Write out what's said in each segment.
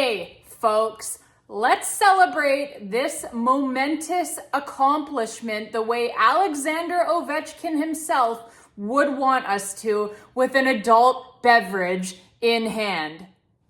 Okay, folks, let's celebrate this momentous accomplishment the way Alexander Ovechkin himself would want us to, with an adult beverage in hand.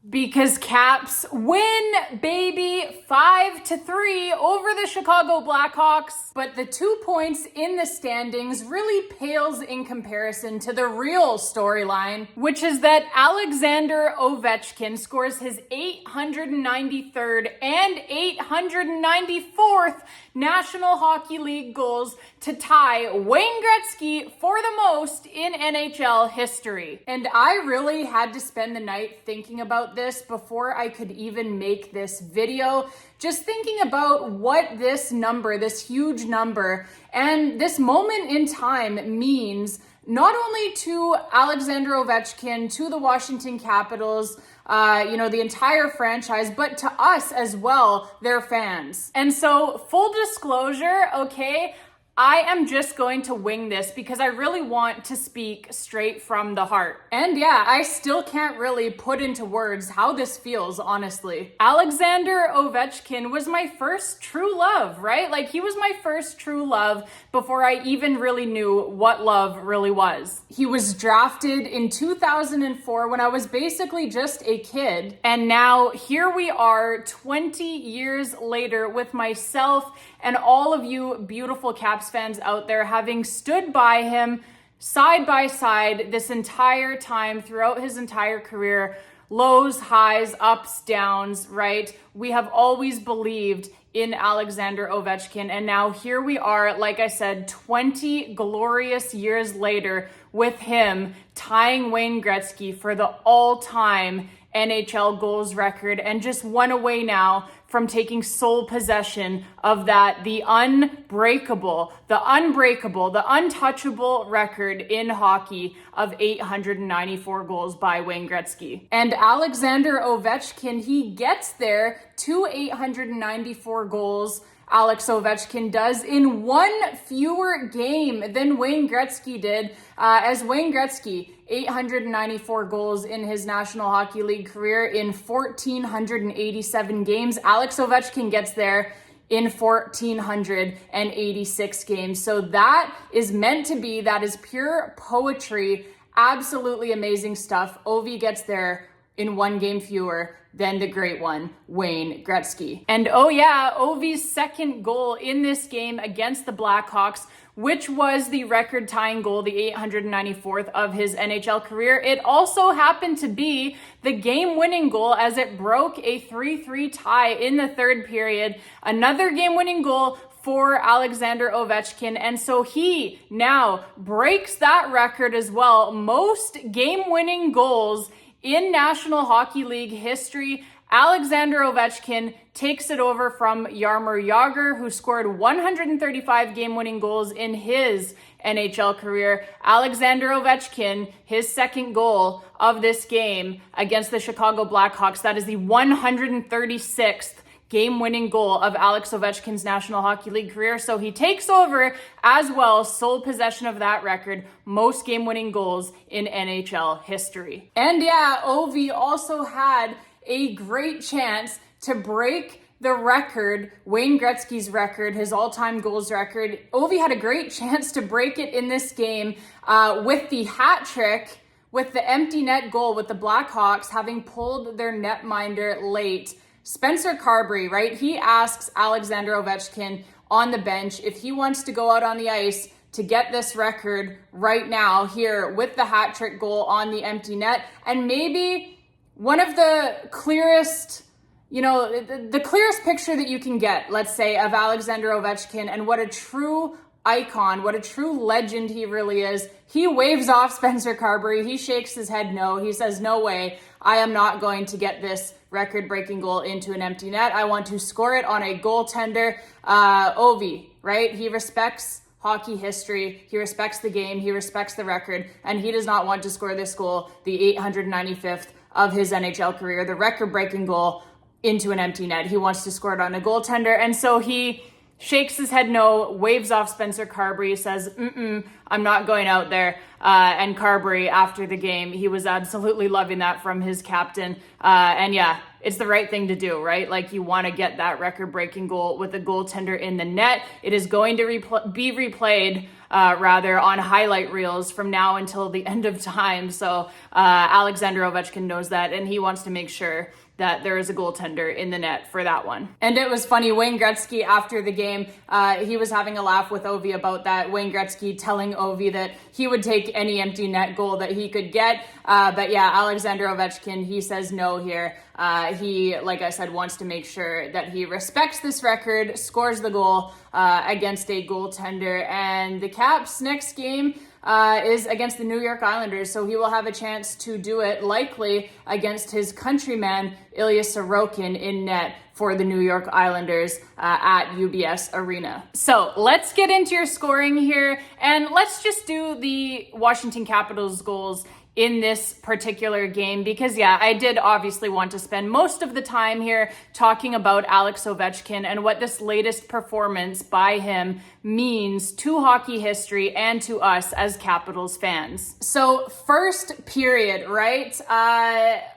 Because Caps win, baby, 5-3 over the Chicago Blackhawks. But the 2 points in the standings really pales in comparison to the real storyline, which is that Alexander Ovechkin scores his 893rd and 894th National Hockey League goals to tie Wayne Gretzky for the most in NHL history. And I really had to spend the night thinking about this before I could even make this video, just thinking about what this number, this huge number, and this moment in time means not only to Alexander Ovechkin, to the Washington Capitals, the entire franchise, but to us as well, their fans. And so, full disclosure, okay, I am just going to wing this because I really want to speak straight from the heart. And yeah, I still can't really put into words how this feels, honestly. Alexander Ovechkin was my first true love, right? Like, he was my first true love before I even really knew what love really was. He was drafted in 2004 when I was basically just a kid. And now here we are 20 years later with myself and all of you beautiful Caps fans out there having stood by him side by side this entire time throughout his entire career. Lows, highs, ups, downs, right? We have always believed in Alexander Ovechkin. And now here we are, like I said, 20 glorious years later with him tying Wayne Gretzky for the all-time NHL goals record, and just one away now from taking sole possession of that, the unbreakable, the untouchable record in hockey of 894 goals by Wayne Gretzky. And Alexander Ovechkin, he gets there to 894 goals. Alex Ovechkin does in one fewer game than Wayne Gretzky did, as Wayne Gretzky, 894 goals in his National Hockey League career in 1,487 games. Alex Ovechkin gets there in 1,486 games. So that is meant to be, that is pure poetry, absolutely amazing stuff. Ovi gets there in one game fewer than the great one, Wayne Gretzky. And oh yeah, Ovi's second goal in this game against the Blackhawks, which was the record-tying goal, the 894th of his NHL career. It also happened to be the game-winning goal as it broke a 3-3 tie in the third period. Another game-winning goal for Alexander Ovechkin, and so he now breaks that record as well. Most game-winning goals in National Hockey League history. Alexander Ovechkin takes it over from Jaromir Jagr, who scored 135 game-winning goals in his NHL career. Alexander Ovechkin, his second goal of this game against the Chicago Blackhawks, that is the 136th game-winning goal of Alex Ovechkin's National Hockey League career. So he takes over as well, sole possession of that record, most game-winning goals in NHL history. And yeah, Ovi also had a great chance to break the record, Wayne Gretzky's record, his all-time goals record. Ovi had a great chance to break it in this game with the hat trick, with the empty net goal, with the Blackhawks having pulled their netminder late. Spencer Carberry, right? He asks Alexander Ovechkin on the bench if he wants to go out on the ice to get this record right now here with the hat trick goal on the empty net. And maybe one of the clearest, the clearest picture that you can get, let's say, of Alexander Ovechkin and what a true icon, what a true legend he really is. He waves off Spencer Carberry. He shakes his head no. He says, no way, I am not going to get this record-breaking goal into an empty net. I want to score it on a goaltender. Ovi, right? He respects hockey history. He respects the game. He respects the record. And he does not want to score this goal, the 895th of his NHL career, the record-breaking goal, into an empty net. He wants to score it on a goaltender. And so he shakes his head no, waves off Spencer Carberry, says, I'm not going out there. And Carberry, after the game, he was absolutely loving that from his captain. And yeah, it's the right thing to do, right? Like, you want to get that record-breaking goal with a goaltender in the net. It is going to be replayed on highlight reels from now until the end of time. So Alexander Ovechkin knows that, and he wants to make sure that there is a goaltender in the net for that one. And it was funny, Wayne Gretzky after the game, he was having a laugh with Ovi about that. Wayne Gretzky telling Ovi that he would take any empty net goal that he could get. But yeah, Alexander Ovechkin, he says no here. He, like I said, wants to make sure that he respects this record, scores the goal against a goaltender. And the Caps' next game is against the New York Islanders, so he will have a chance to do it likely against his countryman Ilya Sorokin in net for the New York Islanders at UBS Arena. So let's get into your scoring here, and let's just do the Washington Capitals goals in this particular game, because yeah, I did obviously want to spend most of the time here talking about Alex Ovechkin and what this latest performance by him means to hockey history and to us as Capitals fans. So first period, right?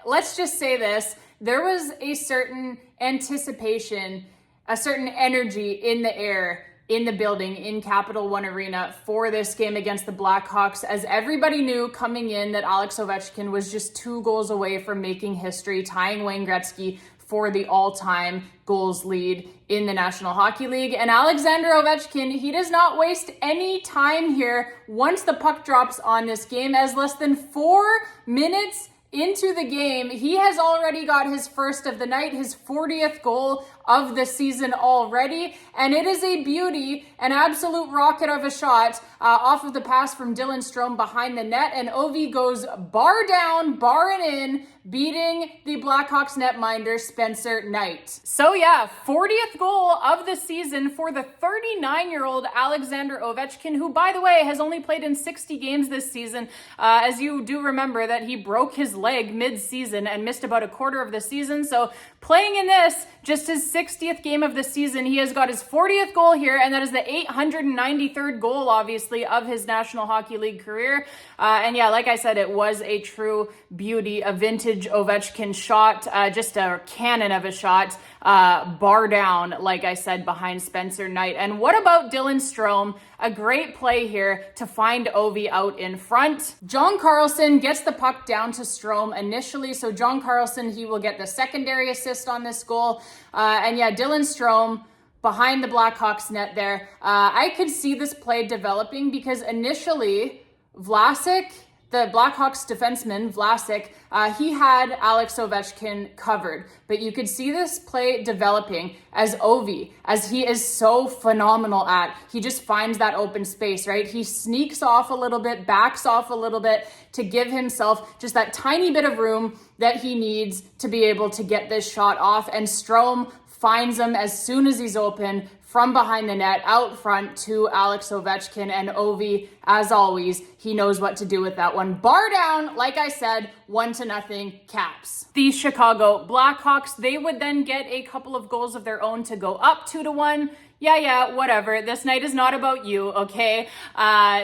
Let's just say this. There was a certain anticipation, a certain energy in the air in the building in Capital One Arena for this game against the Blackhawks, as everybody knew coming in that Alex Ovechkin was just 2 goals away from making history, tying Wayne Gretzky for the all-time goals lead in the National Hockey League. And Alexander Ovechkin, he does not waste any time here once the puck drops on this game, as less than 4 minutes into the game, he has already got his first of the night, his 40th goal of the season already, and it is a beauty, an absolute rocket of a shot off of the pass from Dylan Strome behind the net, and Ovi goes bar down, bar and in, beating the Blackhawks netminder Spencer Knight. So yeah, 40th goal of the season for the 39-year-old Alexander Ovechkin, who, by the way, has only played in 60 games this season, as you do remember that he broke his leg mid-season and missed about a quarter of the season. So playing in this, just his 60th game of the season, he has got his 40th goal here, and that is the 893rd goal, obviously, of his National Hockey League career. And yeah, like I said, it was a true beauty, a vintage Ovechkin shot, just a cannon of a shot, bar down, like I said, behind Spencer Knight. And what about Dylan Strome? A great play here to find Ovi out in front. John Carlson gets the puck down to Strome initially. So John Carlson, he will get the secondary assist on this goal. And yeah, Dylan Strome behind the Blackhawks net there. I could see this play developing because initially Vlasic, the Blackhawks defenseman, Vlasic, he had Alex Ovechkin covered. But you could see this play developing as Ovi, as he is so phenomenal at. He just finds that open space, right? He sneaks off a little bit, backs off a little bit to give himself just that tiny bit of room that he needs to be able to get this shot off. And Strome finds him as soon as he's open from behind the net, out front to Alex Ovechkin, and Ovi, as always, he knows what to do with that one. Bar down, like I said, 1-0 Caps. The Chicago Blackhawks, they would then get a couple of goals of their own to go up 2-1. Yeah, whatever. This night is not about you, okay?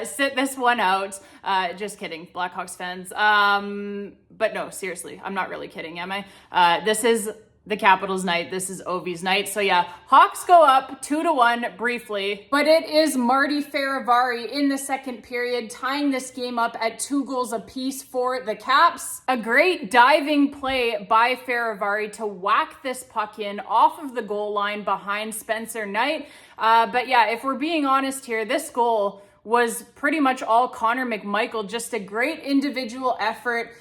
Sit this one out. Just kidding, Blackhawks fans. But no, seriously, I'm not really kidding, am I? This is the Capitals night. This is Ovi's night. So yeah, Hawks go up 2-1 briefly, but it is Marty Feravari in the second period tying this game up at 2 goals apiece for the Caps. A great diving play by Feravari to whack this puck in off of the goal line behind Spencer Knight. But yeah, if we're being honest here, this goal was pretty much all Connor McMichael. Just a great individual effort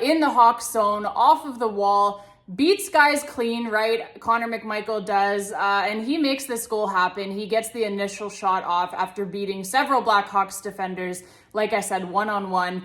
in the Hawks zone, off of the wall. Beats guys clean, right? Connor McMichael does, and he makes this goal happen. He gets the initial shot off after beating several Blackhawks defenders, like I said, one-on-one.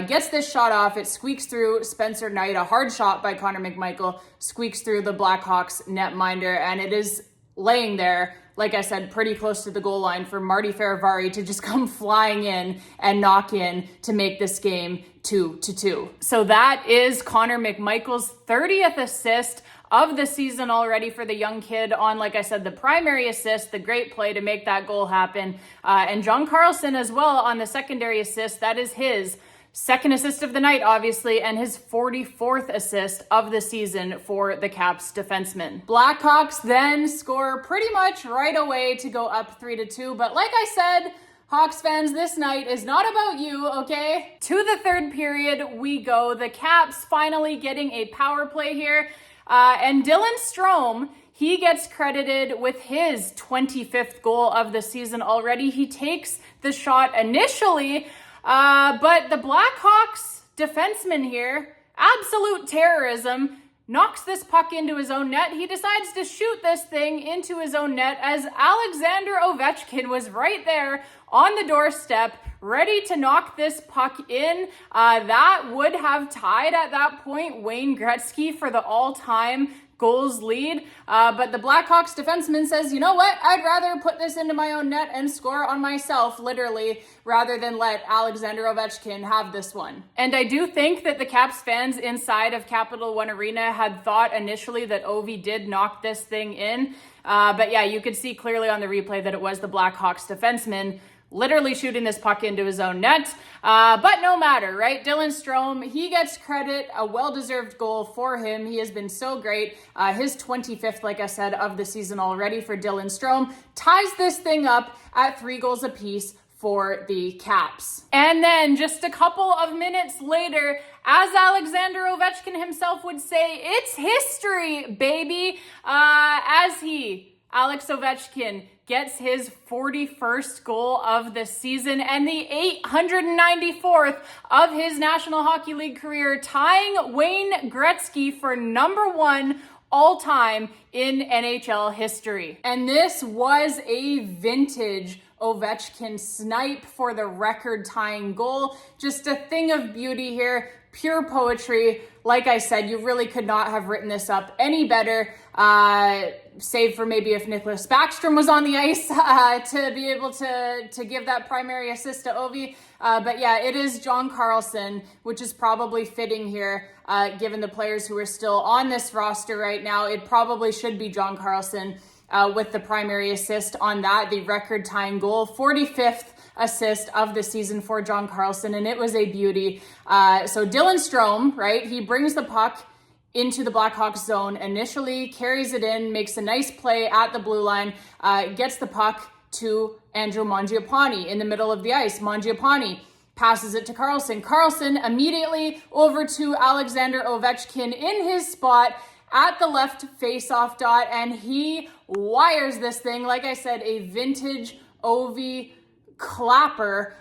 Gets this shot off. It squeaks through Spencer Knight. A hard shot by Connor McMichael squeaks through the Blackhawks netminder, and it is laying there, like I said, pretty close to the goal line for Marty Feravari to just come flying in and knock in to make this game 2-2. So that is Connor McMichael's 30th assist of the season already for the young kid on, like I said, the primary assist, the great play to make that goal happen. And John Carlson as well on the secondary assist. That is his second assist of the night, obviously, and his 44th assist of the season for the Caps defenseman. Blackhawks then score pretty much right away to go up 3-2. But like I said, Hawks fans, this night is not about you, okay? To the third period we go. The Caps finally getting a power play here. And Dylan Strome, he gets credited with his 25th goal of the season already. He takes the shot initially, but the Blackhawks defenseman here, absolute terrorism, knocks this puck into his own net. He decides to shoot this thing into his own net as Alexander Ovechkin was right there on the doorstep, ready to knock this puck in. That would have tied at that point Wayne Gretzky for the all-time goals lead. But the Blackhawks defenseman says, you know what? I'd rather put this into my own net and score on myself, literally, rather than let Alexander Ovechkin have this one. And I do think that the Caps fans inside of Capital One Arena had thought initially that Ovi did knock this thing in. But yeah, you could see clearly on the replay that it was the Blackhawks defenseman literally shooting this puck into his own net. But no matter, right? Dylan Strome, he gets credit, a well-deserved goal for him. He has been so great. His 25th, like I said, of the season already for Dylan Strome, ties this thing up at 3 goals apiece for the Caps. And then just a couple of minutes later, as Alexander Ovechkin himself would say, it's history, baby. Alex Ovechkin, gets his 41st goal of the season and the 894th of his National Hockey League career, tying Wayne Gretzky for number 1 all-time in NHL history. And this was a vintage Ovechkin snipe for the record-tying goal. Just a thing of beauty here. Pure poetry. Like I said, you really could not have written this up any better, save for maybe if Nicholas Backstrom was on the ice to be able to give that primary assist to Ovi. But yeah, it is John Carlson, which is probably fitting here, given the players who are still on this roster right now. It probably should be John Carlson with the primary assist on that, the record-tying goal, 45th assist of the season for John Carlson, and it was a beauty. So Dylan Strome, right, he brings the puck into the Blackhawks zone, initially carries it in, makes a nice play at the blue line, gets the puck to Andrew Mangiapane in the middle of the ice. Mangiapane passes it to Carlson. Carlson immediately over to Alexander Ovechkin in his spot at the left face-off dot, and he wires this thing. Like I said, a vintage Ovi clapper,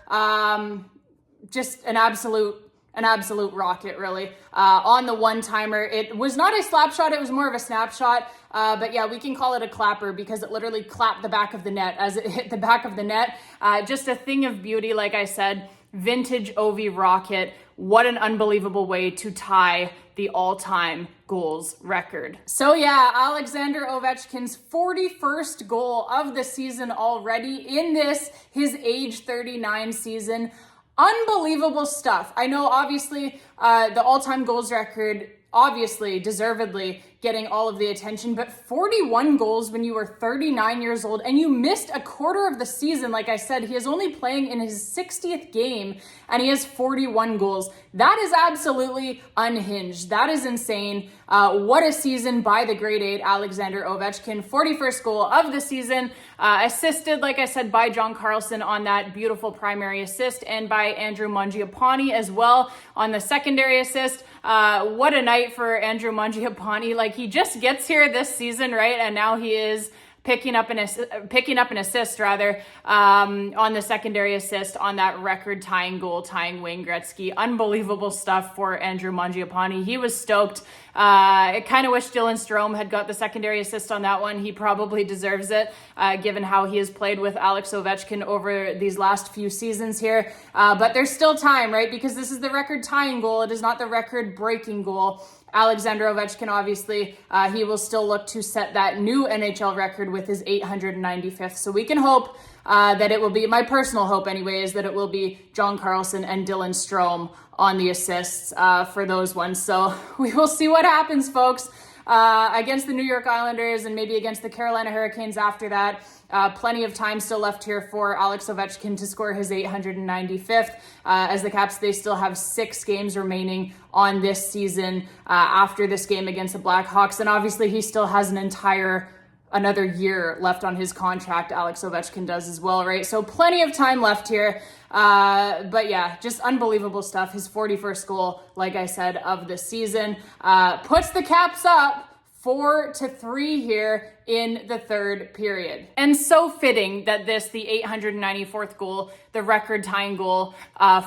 just an absolute rocket, really. On the one-timer, it was not a slap shot, it was more of a snapshot. But yeah, we can call it a clapper because it literally clapped the back of the net as it hit the back of the net. Just a thing of beauty, like I said, vintage Ovi rocket. What an unbelievable way to tie the all-time goals record. So yeah, Alexander Ovechkin's 41st goal of the season already in this, his age 39 season. Unbelievable stuff. I know, obviously, the all-time goals record, obviously, deservedly getting all of the attention, but 41 goals when you were 39 years old and you missed a quarter of the season. Like I said, he is only playing in his 60th game and he has 41 goals. That is absolutely unhinged. That is insane. What a season by the grade 8 Alexander Ovechkin. 41st goal of the season, assisted, like I said, by John Carlson on that beautiful primary assist and by Andrew Mangiapane as well on the secondary assist. What a night for Andrew Mangiapane. Like, he just gets here this season, right? And now he is picking up an assist on the secondary assist on that record-tying goal, tying Wayne Gretzky. Unbelievable stuff for Andrew Mangiapane. He was stoked. I kind of wish Dylan Strome had got the secondary assist on that one. He probably deserves it, given how he has played with Alex Ovechkin over these last few seasons here. But there's still time, right? Because this is the record-tying goal. It is not the record-breaking goal. Alexander Ovechkin, obviously, he will still look to set that new NHL record with his 895th. So we can hope that it will be, my personal hope anyway, is that it will be John Carlson and Dylan Strome on the assists for those ones. So we will see what happens, folks. against the New York Islanders and maybe against the Carolina Hurricanes after that. Plenty of time still left here for Alex Ovechkin to score his 895th. As the Caps, they still have 6 games remaining on this season after this game against the Blackhawks. And obviously he still has another year left on his contract. Alex Ovechkin does as well, right? So plenty of time left here. But yeah, just unbelievable stuff. His 41st goal, like I said, of the season, puts the Caps up 4-3 here in the third period. And so fitting that the 894th goal, the record tying goal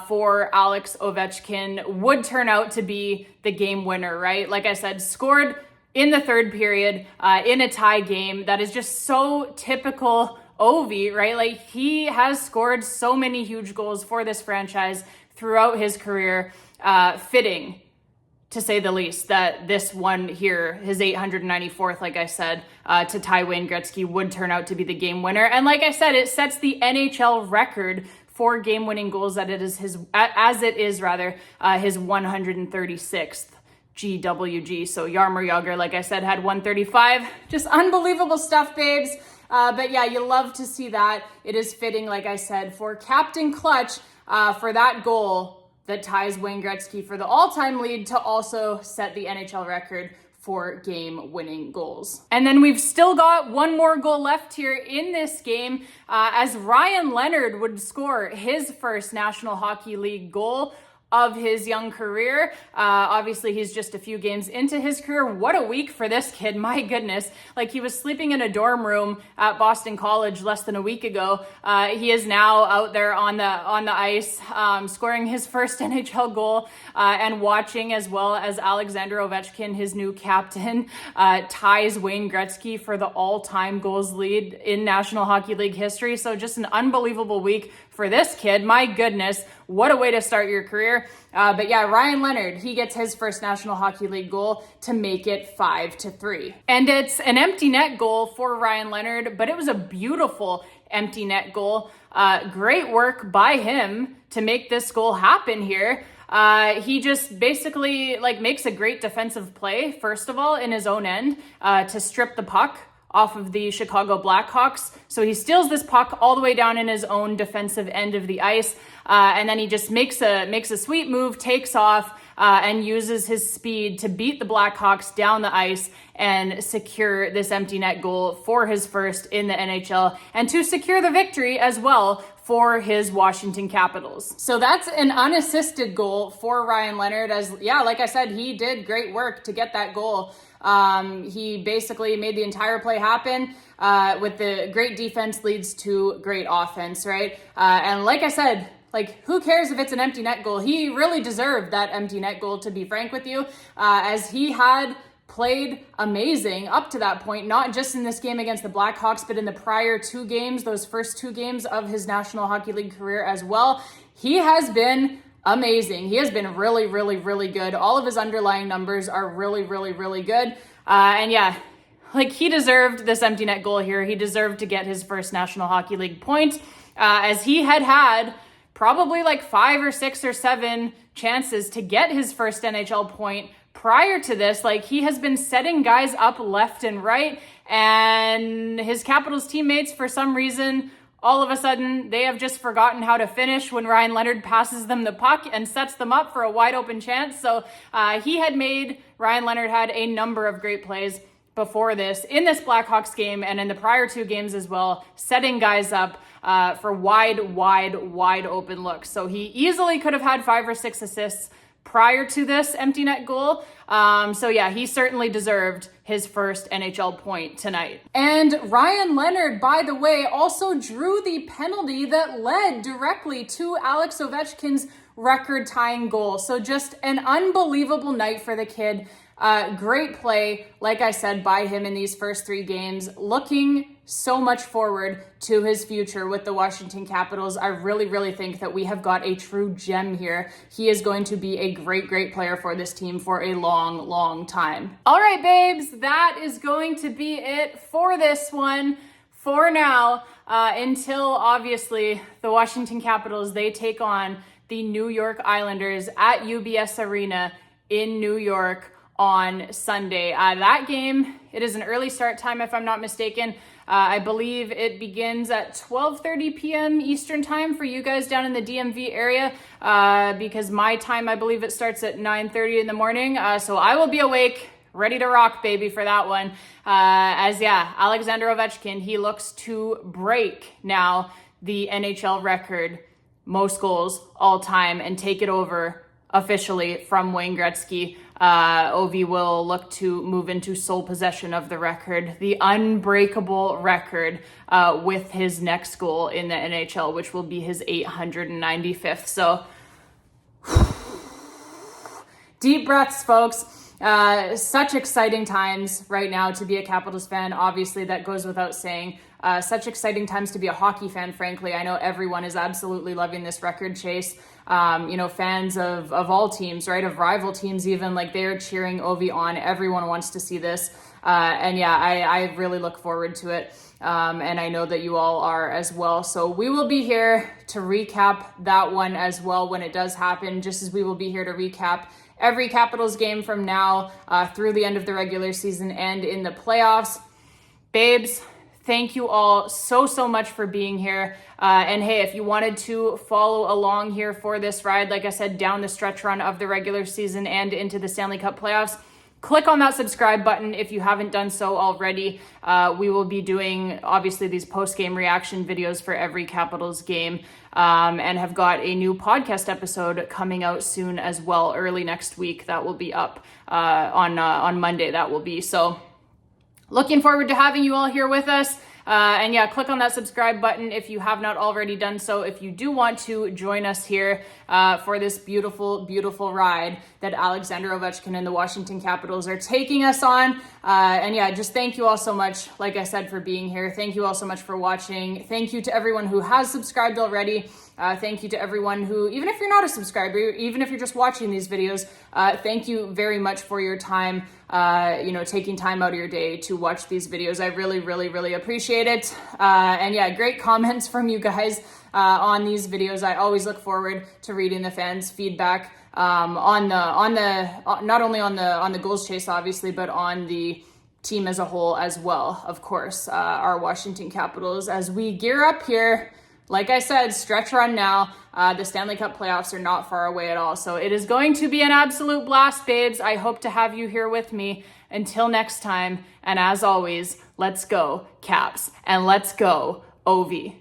for Alex Ovechkin, would turn out to be the game winner, right? Like I said, scored in the third period in a tie game. That is just so typical Ovi, right? Like, he has scored so many huge goals for this franchise throughout his career. Fitting, to say the least, that this one here, his 894th, like I said, to tie Wayne Gretzky, would turn out to be the game winner. And like I said, it sets the NHL record for game-winning goals that it is his 136th. GWG. So Jaromir Jagr, like I said, had 135. Just unbelievable stuff, babes. But yeah, you love to see that. It is fitting, like I said, for Captain Clutch for that goal that ties Wayne Gretzky for the all-time lead to also set the NHL record for game-winning goals. And then we've still got one more goal left here in this game as Ryan Leonard would score his first National Hockey League goal of his young career. Obviously, he's just a few games into his career. What a week for this kid. My goodness. Like, he was sleeping in a dorm room at Boston College less than a week ago. He is now out there on the ice, scoring his first NHL goal and watching, as well as Alexander Ovechkin, his new captain, ties Wayne Gretzky for the all-time goals lead in National Hockey League history. So just an unbelievable week for this kid. My goodness, what a way to start your career. But yeah, Ryan Leonard, he gets his first National Hockey League goal to make it 5-3. And it's an empty net goal for Ryan Leonard, but it was a beautiful empty net goal. Great work by him to make this goal happen here. He just basically makes a great defensive play, first of all, in his own end, to strip the puck off of the Chicago Blackhawks. So he steals this puck all the way down in his own defensive end of the ice. And then he just makes a sweet move, takes off, and uses his speed to beat the Blackhawks down the ice and secure this empty net goal for his first in the NHL, and to secure the victory as well for his Washington Capitals. So that's an unassisted goal for Ryan Leonard. Like I said, he did great work to get that goal. He basically made the entire play happen. With the great defense leads to great offense, right? And like I said, who cares if it's an empty net goal? He really deserved that empty net goal, to be frank with you, as he had played amazing up to that point, not just in this game against the Blackhawks, but in the prior 2 games, those first 2 games of his National Hockey League career as well. He has been amazing. He has been really, really, really good. All of his underlying numbers are really, really, really good. And yeah, he deserved this empty net goal here. He deserved to get his first National Hockey League point, as he had probably 5 or 6 or 7 chances to get his first NHL point prior to this. He has been setting guys up left and right, and his Capitals teammates, for some reason, all of a sudden, they have just forgotten how to finish when Ryan Leonard passes them the puck and sets them up for a wide open chance. So Ryan Leonard had a number of great plays before this, in this Blackhawks game and in the prior 2 games as well, setting guys up for wide open looks. So he easily could have had 5 or 6 assists prior to this empty net goal. So yeah, he certainly deserved his first NHL point tonight. And Ryan Leonard, by the way, also drew the penalty that led directly to Alex Ovechkin's record-tying goal. So just an unbelievable night for the kid. Great play, like I said, by him in these first 3 games. Looking so much forward to his future with the Washington Capitals. I really, really think that we have got a true gem here. He is going to be a great, great player for this team for a long, long time. All right, babes, that is going to be it for this one for now, until obviously the Washington Capitals, they take on the New York Islanders at UBS Arena in New York on Sunday. That game, it is an early start time if I'm not mistaken. I believe it begins at 12:30 p.m. Eastern time for you guys down in the DMV area, because my time, I believe it starts at 9:30 in the morning. So I will be awake, ready to rock, baby, for that one. Alexander Ovechkin, he looks to break now the NHL record, most goals all time, and take it over officially from Wayne Gretzky. Ovi will look to move into sole possession of the record, the unbreakable record, with his next goal in the NHL, which will be his 895th. So deep breaths, folks. Such exciting times right now to be a Capitals fan. Obviously, that goes without saying. Such exciting times to be a hockey fan, frankly. I know everyone is absolutely loving this record chase. Fans of all teams, right? Of rival teams even, like they're cheering Ovi on. Everyone wants to see this. I really look forward to it. And I know that you all are as well. So we will be here to recap that one as well when it does happen, just as we will be here to recap every Capitals game from now through the end of the regular season and in the playoffs. Babes, thank you all so much for being here. And hey, if you wanted to follow along here for this ride, like I said, down the stretch run of the regular season and into the Stanley Cup playoffs, click on that subscribe button if you haven't done so already. We will be doing, obviously, these post-game reaction videos for every Capitals game, and have got a new podcast episode coming out soon as well, early next week. That will be up on Monday. That will be. So looking forward to having you all here with us. Click on that subscribe button if you have not already done so. If you do want to join us here for this beautiful, beautiful ride that Alexander Ovechkin and the Washington Capitals are taking us on. Just thank you all so much, like I said, for being here. Thank you all so much for watching. Thank you to everyone who has subscribed already. Thank you to everyone who, even if you're not a subscriber, even if you're just watching these videos, thank you very much for your time, taking time out of your day to watch these videos. I really, really, really appreciate it. Great comments from you guys on these videos. I always look forward to reading the fans' feedback not only on the goals chase, obviously, but on the team as a whole as well. Of course, our Washington Capitals, as we gear up here. Like I said, stretch run now. The Stanley Cup playoffs are not far away at all. So it is going to be an absolute blast, babes. I hope to have you here with me. Until next time. And as always, let's go Caps and let's go Ovi.